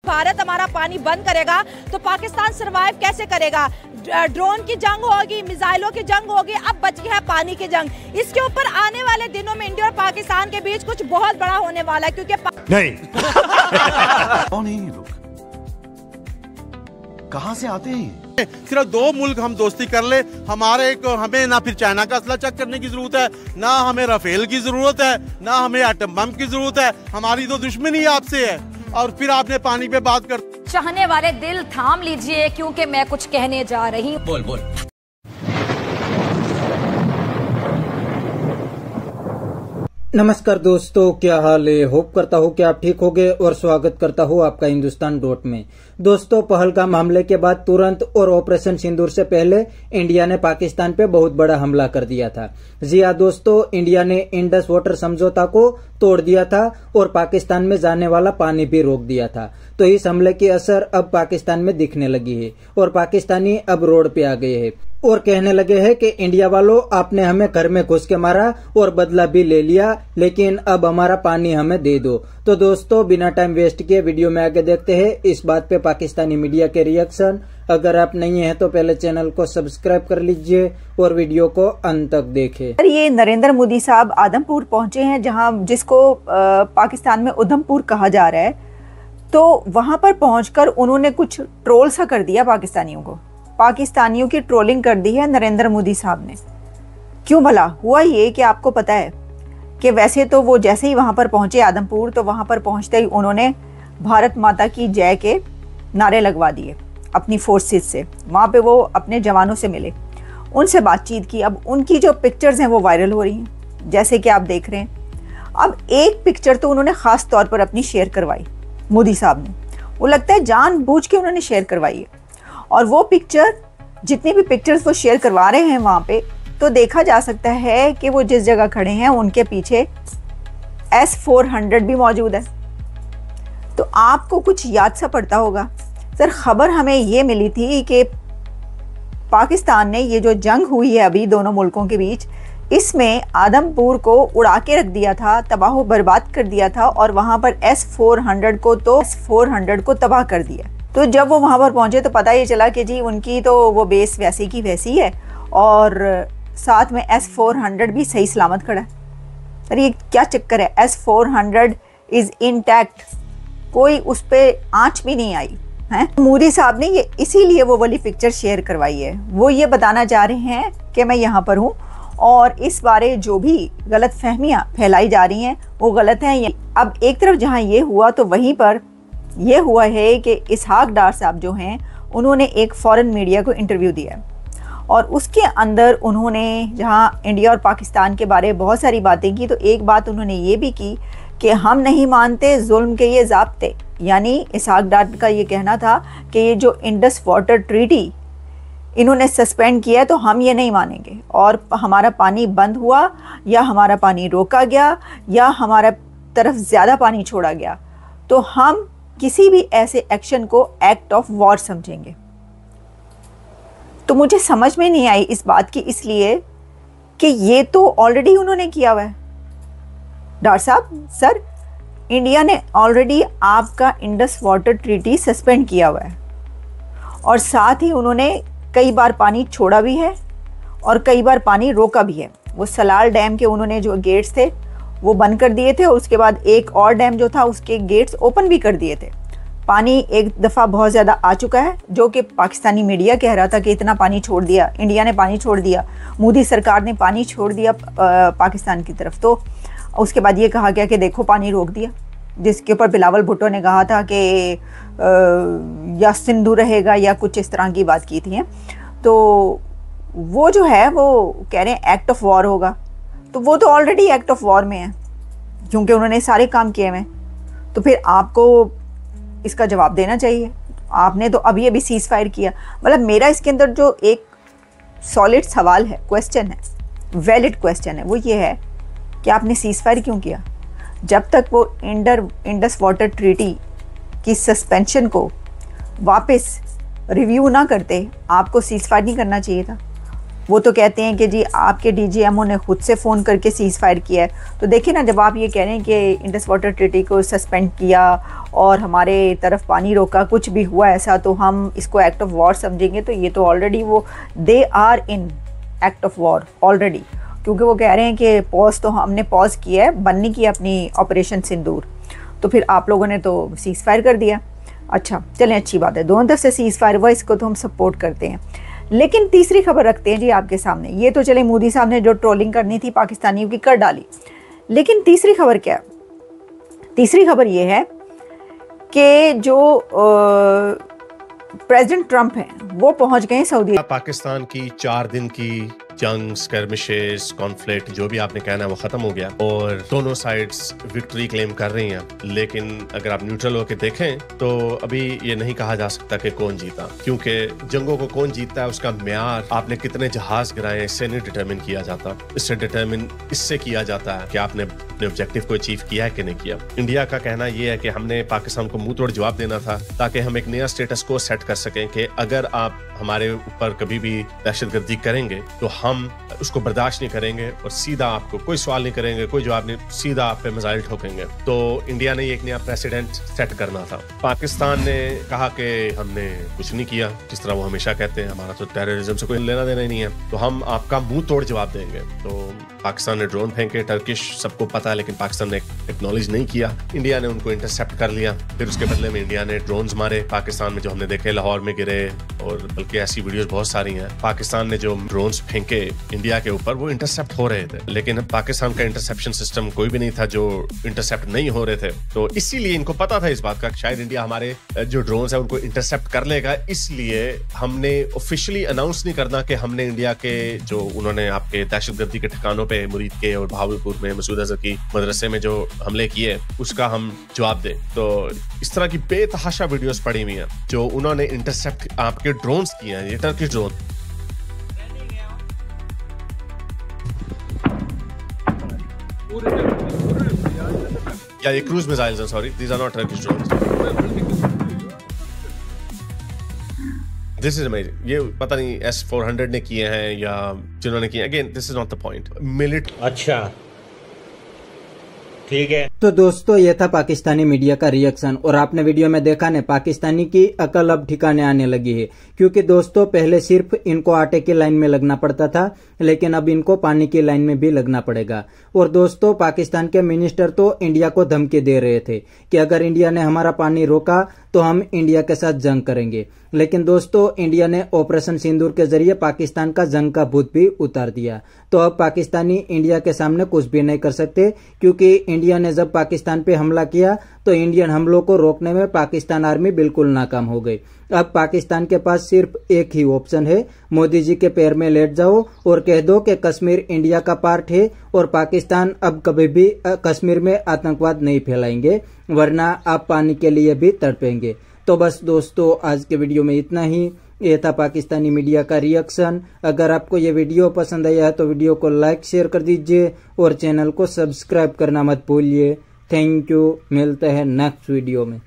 भारत हमारा पानी बंद करेगा तो पाकिस्तान सरवाइव कैसे करेगा। ड्रोन की जंग होगी, मिसाइलों की जंग होगी, अब बची है पानी की जंग। इसके ऊपर आने वाले दिनों में इंडिया और पाकिस्तान के बीच कुछ बहुत बड़ा होने वाला है, क्योंकि नहीं कौन है ये लोग, कहां से आते हैं? सिर्फ दो मुल्क हम दोस्ती कर ले, हमें ना फिर चाइना का असला चेक करने की जरूरत है, ना हमें राफेल की जरूरत है, ना हमें एटम बम की जरूरत है। हमारी तो दुश्मनी आपसे है और फिर आपने पानी पे बात कर। चाहने वाले दिल थाम लीजिए, क्योंकि मैं कुछ कहने जा रही हूँ। बोल। नमस्कार दोस्तों, क्या हाल है। होप करता हूँ कि आप ठीक होंगे और स्वागत करता हूँ आपका हिंदुस्तान डॉट में। दोस्तों, पहलगाम हमले के बाद तुरंत और ऑपरेशन सिंदूर से पहले इंडिया ने पाकिस्तान पे बहुत बड़ा हमला कर दिया था। जी हाँ दोस्तों, इंडिया ने इंडस वाटर समझौता को तोड़ दिया था और पाकिस्तान में जाने वाला पानी भी रोक दिया था। तो इस हमले की असर अब पाकिस्तान में दिखने लगी है और पाकिस्तानी अब रोड पे आ गए हैं और कहने लगे हैं कि इंडिया वालों, आपने हमें घर में घुस के मारा और बदला भी ले लिया, लेकिन अब हमारा पानी हमें दे दो। तो दोस्तों, बिना टाइम वेस्ट किए वीडियो में आगे देखते हैं इस बात पे पाकिस्तानी मीडिया के रिएक्शन। अगर आप नहीं हैं तो पहले चैनल को सब्सक्राइब कर लीजिए और वीडियो को अंत तक देखें। ये नरेंद्र मोदी साहब आदमपुर पहुंचे हैं, जहां जिसको पाकिस्तान में उधमपुर कहा जा रहा है। तो वहां पर पहुंचकर उन्होंने कुछ ट्रोल सा कर दिया पाकिस्तानियों को। पाकिस्तानियों की ट्रोलिंग कर दी है नरेंद्र मोदी साहब ने। क्यों भला हुआ ये कि आपको पता है कि वैसे तो वो जैसे ही वहां पर पहुंचे आदमपुर, तो वहां पर पहुंचते ही उन्होंने भारत माता की जय के नारे लगवा दिए अपनी फोर्सेस से। वहां पे वो अपने जवानों से मिले, उनसे बातचीत की। अब उनकी जो पिक्चर्स हैं वो वायरल हो रही हैं, जैसे कि आप देख रहे हैं। अब एक पिक्चर तो उन्होंने खास तौर पर अपनी शेयर करवाई मोदी साहब ने। वो लगता है जानबूझ के उन्होंने शेयर करवाई है। और वो पिक्चर, जितनी भी पिक्चर्स वो शेयर करवा रहे हैं वहाँ पे, तो देखा जा सकता है कि वो जिस जगह खड़े हैं उनके पीछे S-400 भी मौजूद है। तो आपको कुछ याद सा पड़ता होगा सर, खबर हमें ये मिली थी कि पाकिस्तान ने ये जो जंग हुई है अभी दोनों मुल्कों के बीच, इसमें आदमपुर को उड़ा के रख दिया था, तबाह बर्बाद कर दिया था और वहाँ पर S-400 को तबाह कर दिया। तो जब वो वहाँ पर पहुँचे तो पता ये चला कि जी उनकी तो वो बेस वैसी की वैसी है और साथ में S-400 भी सही सलामत खड़ा है। अरे ये क्या चक्कर है, S-400 इज़ इंटैक्ट, कोई उस पर आँच भी नहीं आई है। मोदी साहब ने ये इसीलिए वो वाली पिक्चर शेयर करवाई है। वो ये बताना चाह रहे हैं कि मैं यहाँ पर हूँ और इस बारे जो भी गलत फहमियाँ फैलाई जा रही हैं वो गलत हैं। अब एक तरफ जहाँ ये हुआ तो वहीं पर ये हुआ है कि इसहाक डार साहब जो हैं उन्होंने एक फॉरेन मीडिया को इंटरव्यू दिया और उसके अंदर उन्होंने जहाँ इंडिया और पाकिस्तान के बारे में बहुत सारी बातें की, तो एक बात उन्होंने ये भी की कि हम नहीं मानते जुल्म के ये ज़ाब्ते। यानी इसहाक डार का ये कहना था कि ये जो इंडस वाटर ट्रीटी इन्होंने सस्पेंड किया है तो हम ये नहीं मानेंगे और हमारा पानी बंद हुआ या हमारा पानी रोका गया या हमारा तरफ ज़्यादा पानी छोड़ा गया तो हम किसी भी ऐसे एक्शन को एक्ट ऑफ वॉर समझेंगे। तो मुझे समझ में नहीं आई इस बात की, इसलिए कि ये तो ऑलरेडी उन्होंने किया हुआ है। डार साहब सर, इंडिया ने ऑलरेडी आपका इंडस वाटर ट्रीटी सस्पेंड किया हुआ है और साथ ही उन्होंने कई बार पानी छोड़ा भी है और कई बार पानी रोका भी है। वो सलाल डैम के उन्होंने जो गेट्स थे वो बंद कर दिए थे और उसके बाद एक और डैम जो था उसके गेट्स ओपन भी कर दिए थे। पानी एक दफ़ा बहुत ज़्यादा आ चुका है, जो कि पाकिस्तानी मीडिया कह रहा था कि इतना पानी छोड़ दिया, इंडिया ने पानी छोड़ दिया, मोदी सरकार ने पानी छोड़ दिया पाकिस्तान की तरफ। तो उसके बाद ये कहा गया कि देखो पानी रोक दिया, जिसके ऊपर बिलावल भुट्टो ने कहा था कि या सिंधु रहेगा या कुछ इस तरह की बात की थी। तो वो जो है वो कह रहे हैं एक्ट ऑफ वॉर होगा, तो वो तो ऑलरेडी एक्ट ऑफ वॉर में है क्योंकि उन्होंने सारे काम किए हुए। तो फिर आपको इसका जवाब देना चाहिए। आपने तो अभी सीज फायर किया। मतलब मेरा इसके अंदर जो एक सॉलिड सवाल है, क्वेश्चन है, वैलिड क्वेश्चन है, वो ये है कि आपने सीज फायर क्यों किया? जब तक वो इंडस वाटर ट्रीटी की सस्पेंशन को वापस रिव्यू ना करते, आपको सीज फायर नहीं करना चाहिए था। वो तो कहते हैं कि जी आपके डीजीएमओ ने खुद से फ़ोन करके सीज़ फायर किया है। तो देखिए ना, जब आप ये कह रहे हैं कि इंडस वाटर ट्रीटी को सस्पेंड किया और हमारे तरफ पानी रोका, कुछ भी हुआ ऐसा तो हम इसको एक्ट ऑफ वॉर समझेंगे। तो ये तो ऑलरेडी वो they are in act of war already, क्योंकि वो कह रहे हैं कि पॉज तो हमने पॉज किया है, बंद नहीं किया अपनी ऑपरेशन सिंदूर। तो फिर आप लोगों ने तो सीज़ फायर कर दिया। अच्छा चलें, अच्छी बात है, दोनों तरफ से सीज़ फायर हुआ, इसको तो हम सपोर्ट करते हैं। लेकिन तीसरी खबर रखते हैं जी आपके सामने। ये तो चले मोदी साहब ने जो ट्रोलिंग करनी थी पाकिस्तानियों की कर डाली, लेकिन तीसरी खबर क्या है? तीसरी खबर ये है कि जो प्रेसिडेंट ट्रंप हैं वो पहुंच गए सऊदी। पाकिस्तान की 4 दिन की जंग, स्कर्मिशेस, कॉन्फ्लिक्ट, जो भी आपने कहना है वो खत्म हो गया और दोनों साइड्स विक्ट्री क्लेम कर रही हैं। लेकिन अगर आप न्यूट्रल होकर देखें तो अभी ये नहीं कहा जा सकता कि कौन जीता, क्योंकि जंगों को कौन जीतता है उसका म्यार आपने कितने जहाज गिराए इससे नहीं डिटरमिन किया जाता। इससे डिटरमिन इससे किया जाता है कि आपने अपने ऑब्जेक्टिव को अचीव किया है कि नहीं किया। इंडिया का कहना यह है कि हमने पाकिस्तान को मुंह तोड़ जवाब देना था ताकि हम एक नया स्टेटस को सेट कर सकें कि अगर आप हमारे ऊपर कभी भी दहशतगर्दी करेंगे तो हम उसको बर्दाश्त नहीं करेंगे और सीधा आपको कोई सवाल नहीं करेंगे, कोई जवाब नहीं, सीधा आप पे मिसाइल ठोकेंगे। तो इंडिया ने एक नया प्रेसिडेंट सेट करना था। पाकिस्तान ने कहा कि हमने कुछ नहीं किया, जिस तरह वो हमेशा कहते हैं, हमारा तो टेररिज्म से कोई लेना देना ही नहीं है, तो हम आपका मुंह तोड़ जवाब देंगे। तो पाकिस्तान ने ड्रोन फेंके, टर्किश सबको पता है, लेकिन पाकिस्तान ने एक्नॉलेज नहीं किया। इंडिया ने उनको इंटरसेप्ट कर लिया, फिर उसके बदले में इंडिया ने ड्रोन्स मारे पाकिस्तान में, जो हमने देखे लाहौर में गिरे, और बल्कि ऐसी वीडियोस बहुत सारी हैं। पाकिस्तान ने जो ड्रोन्स फेंके इंडिया के ऊपर वो इंटरसेप्ट हो रहे थे, लेकिन पाकिस्तान का इंटरसेप्शन सिस्टम कोई भी नहीं था जो इंटरसेप्ट नहीं हो रहे थे। तो इसीलिए इनको पता था इस बात का शायद इंडिया हमारे जो ड्रोन्स है उनको इंटरसेप्ट कर लेगा, इसलिए हमने ऑफिशियली अनाउंस नहीं करना कि हमने इंडिया के जो उन्होंने आपके दहशतगर्दी के ठिकानों पे मुरीद के और भावलपुर में मसूद अजहर की मदरसे में जो हमले किए उसका हम जवाब दें। तो इस तरह की बेतहाशा वीडियोस पड़ी हुई हैं जो उन्होंने इंटरसेप्ट आपके ड्रोन्स किए हैं, ये टर्किश ड्रोन। Yeah, ये cruise missiles हैं, sorry, these are not Turkish drones. This is amazing. ये पता नहीं S-400 ने किए हैं या जिन्होंने किए, again this is not the point. अच्छा ठीक है। तो दोस्तों ये था पाकिस्तानी मीडिया का रिएक्शन, और आपने वीडियो में देखा ने पाकिस्तानी की अकल अब ठिकाने आने लगी है, क्योंकि दोस्तों पहले सिर्फ इनको आटे की लाइन में लगना पड़ता था, लेकिन अब इनको पानी की लाइन में भी लगना पड़ेगा। और दोस्तों पाकिस्तान के मिनिस्टर तो इंडिया को धमकी दे रहे थे कि अगर इंडिया ने हमारा पानी रोका तो हम इंडिया के साथ जंग करेंगे। लेकिन दोस्तों इंडिया ने ऑपरेशन सिंदूर के जरिए पाकिस्तान का जंग का भूत भी उतार दिया। तो अब पाकिस्तानी इंडिया के सामने कुछ भी नहीं कर सकते, क्योंकि इंडिया ने जब पाकिस्तान पे हमला किया तो इंडियन हमलों को रोकने में पाकिस्तान आर्मी बिल्कुल नाकाम हो गई। अब पाकिस्तान के पास सिर्फ एक ही ऑप्शन है, मोदी जी के पैर में लेट जाओ और कह दो कि कश्मीर इंडिया का पार्ट है और पाकिस्तान अब कभी भी कश्मीर में आतंकवाद नहीं फैलाएंगे, वरना आप पानी के लिए भी तड़पेंगे। तो बस दोस्तों आज के वीडियो में इतना ही। ये था पाकिस्तानी मीडिया का रिएक्शन। अगर आपको ये वीडियो पसंद आया है तो वीडियो को लाइक शेयर कर दीजिए और चैनल को सब्सक्राइब करना मत भूलिए। थैंक यू, मिलते हैं नेक्स्ट वीडियो में।